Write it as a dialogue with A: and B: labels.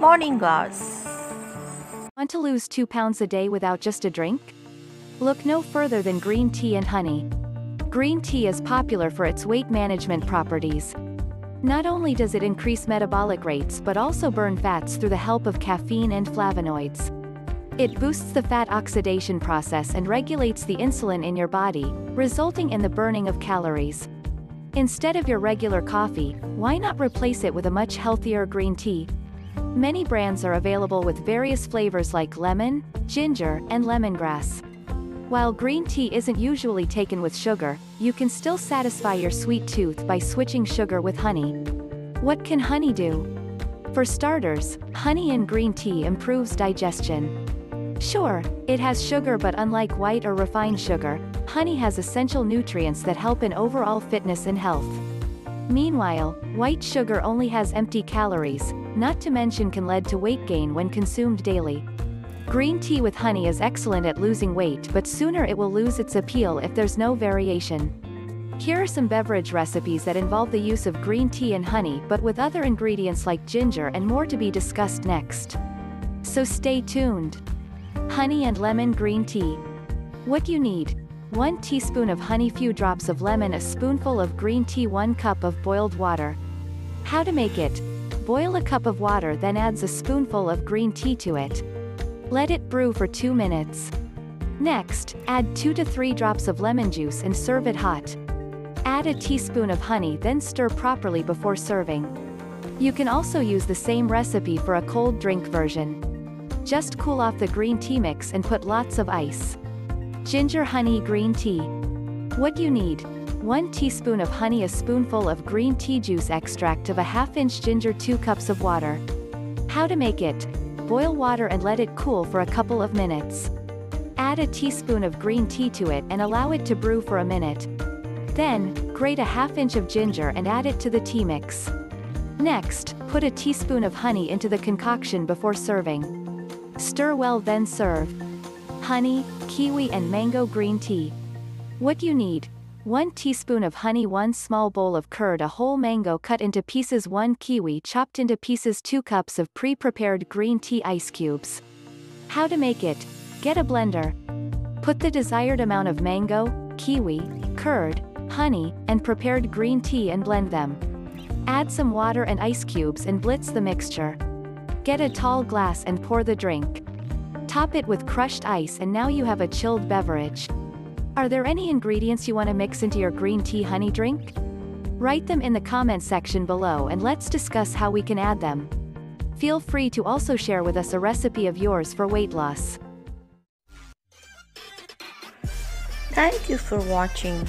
A: Morning, guys.
B: Want to lose 2 pounds a day without just a drink? Look no further than green tea and honey. Green tea is popular for its weight management properties. Not only does it increase metabolic rates but also burn fats through the help of caffeine and flavonoids. It boosts the fat oxidation process and regulates the insulin in your body, resulting in the burning of calories. Instead of your regular coffee, why not replace it with a much healthier green tea? Many brands are available with various flavors like lemon, ginger, and lemongrass. While green tea isn't usually taken with sugar, you can still satisfy your sweet tooth by switching sugar with honey. What can honey do? For starters, honey in green tea improves digestion. Sure, it has sugar, but unlike white or refined sugar, honey has essential nutrients that help in overall fitness and health. Meanwhile, white sugar only has empty calories, not to mention can lead to weight gain when consumed daily. Green tea with honey is excellent at losing weight, but sooner it will lose its appeal if there's no variation. Here are some beverage recipes that involve the use of green tea and honey, but with other ingredients like ginger and more to be discussed next. So stay tuned. Honey and lemon green tea. What you need: 1 teaspoon of honey, few drops of lemon, a spoonful of green tea, 1 cup of boiled water. How to make it: boil a cup of water, then adds a spoonful of green tea to it. Let it brew for 2 minutes. Next, add 2 to 3 drops of lemon juice and serve it hot. Add a teaspoon of honey, then stir properly before serving. You can also use the same recipe for a cold drink version. Just cool off the green tea mix and put lots of ice. Ginger honey green tea. What you need: 1 teaspoon of honey, a spoonful of green tea juice, extract of a 1/2 inch ginger, 2 cups of water. How to make it: boil water and let it cool for a couple of minutes. Add a teaspoon of green tea to it and allow it to brew for a minute. Then, grate a 1/2 inch of ginger and add it to the tea mix. Next, put a teaspoon of honey into the concoction before serving. Stir well, then serve. Honey, kiwi and mango green tea. What you need: 1 teaspoon of honey, 1 small bowl of curd, a whole mango cut into pieces, 1 kiwi chopped into pieces, 2 cups of pre-prepared green tea, ice cubes. How to make it: get a blender. Put the desired amount of mango, kiwi, curd, honey, and prepared green tea and blend them. Add some water and ice cubes and blitz the mixture. Get a tall glass and pour the drink. Top it with crushed ice, and now you have a chilled beverage. Are there any ingredients you want to mix into your green tea honey drink? Write them in the comment section below and let's discuss how we can add them. Feel free to also share with us a recipe of yours for weight loss.
A: Thank you for watching.